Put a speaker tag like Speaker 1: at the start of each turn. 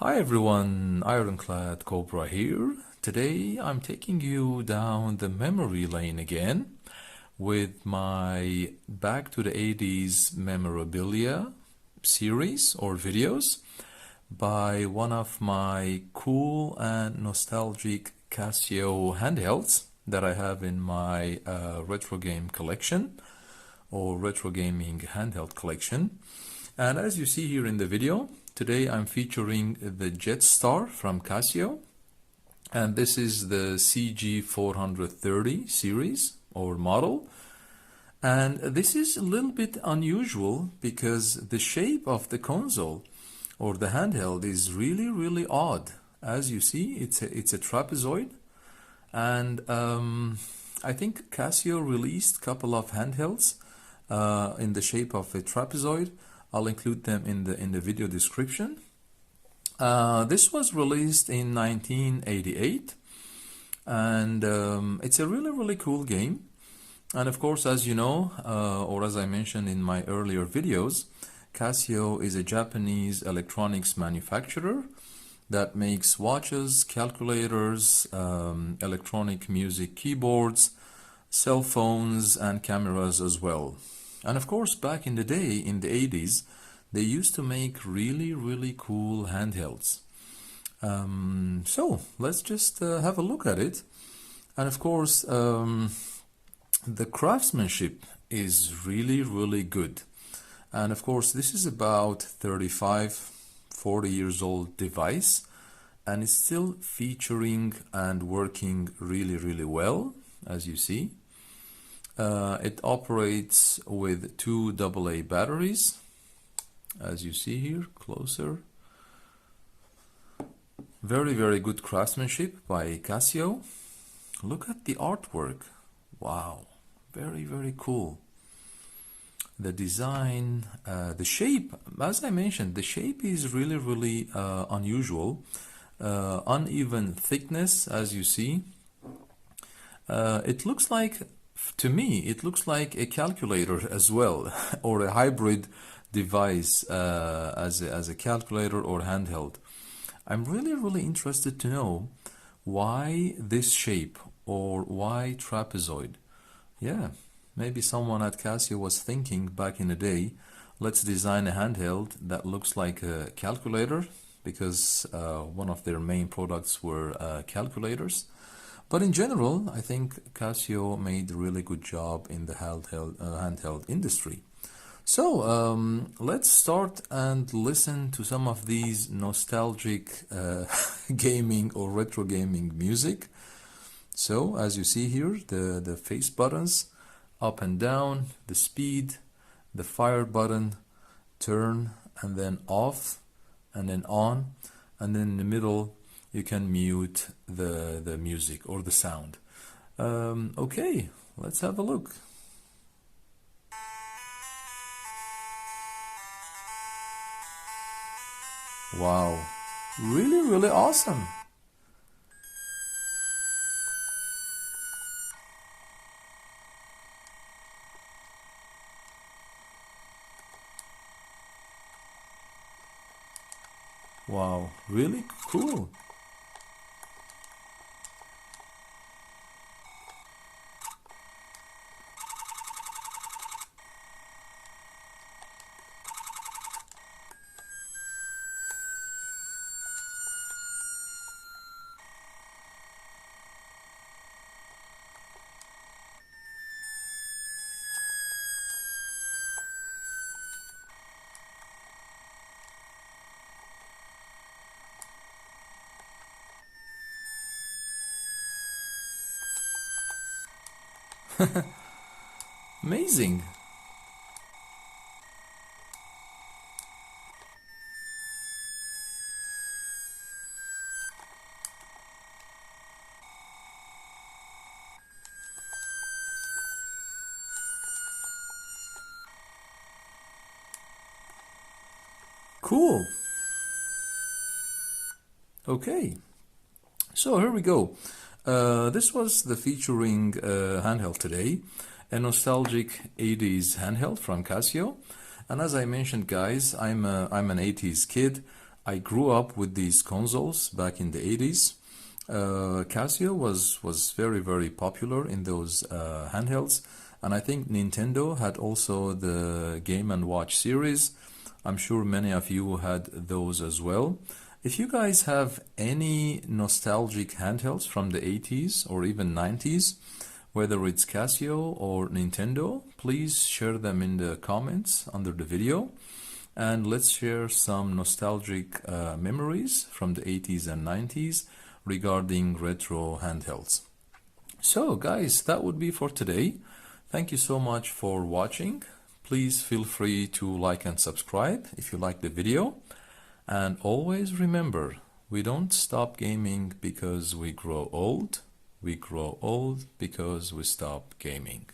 Speaker 1: Hi everyone, Ironclad Cobra here. Today I'm taking you down the memory lane again with my Back to the 80s memorabilia series or videos by one of my cool and nostalgic Casio handhelds that I have in my retro game collection or retro gaming handheld collection. And as you see here in the video, today I'm featuring the Jet Star from Casio, and this is the CG-430 series or model. And this is a little bit unusual because the shape of the console or the handheld is really odd. As you see, it's a trapezoid, and I think Casio released a couple of handhelds in the shape of a trapezoid. I'll include them in the video description. This was released in 1988, and it's a really cool game. And of course, as you know, or as I mentioned in my earlier videos, Casio is a Japanese electronics manufacturer that makes watches, calculators, electronic music keyboards, cell phones, and cameras as well. And of course, back in the day, in the 80s, they used to make really cool handhelds. So let's just have a look at it. And of course, the craftsmanship is really good. And of course, this is about 35-40 years old device, and it's still featuring and working really well, as you see. It operates with 2 AA batteries, as you see here, closer. Very good craftsmanship by Casio. Look at the artwork. Wow, very cool. The design, the shape, as I mentioned, the shape is really unusual. Uneven thickness, as you see. It looks like, to me, it looks like a calculator as well, or a hybrid device as a calculator or handheld. I'm really interested to know why this shape or why trapezoid. Yeah, maybe someone at Casio was thinking back in the day, let's design a handheld that looks like a calculator, because one of their main products were calculators. But in general, I think Casio made a really good job in the handheld industry. So let's start and listen to some of these nostalgic gaming or retro gaming music. So as you see here, the face buttons, up and down, the speed, the fire button, turn, and then off, and then on, and then in the middle, you can mute the music or the sound. Okay, let's have a look. Wow, really awesome. Wow, really cool. Amazing. Cool. Okay, so here we go. This was the featuring handheld today, a nostalgic 80s handheld from Casio. And as I mentioned, guys, I'm an 80s kid. I grew up with these consoles back in the 80s. Casio was very popular in those handhelds, and I think Nintendo had also the Game & Watch series. I'm sure many of you had those as well. If you guys have any nostalgic handhelds from the 80s or even 90s, whether it's Casio or Nintendo, please share them in the comments under the video, and let's share some nostalgic memories from the 80s and 90s regarding retro handhelds. So guys, that would be for today. Thank you so much for watching. Please feel free to like and subscribe if you like the video. And always remember, we don't stop gaming because we grow old. We grow old because we stop gaming.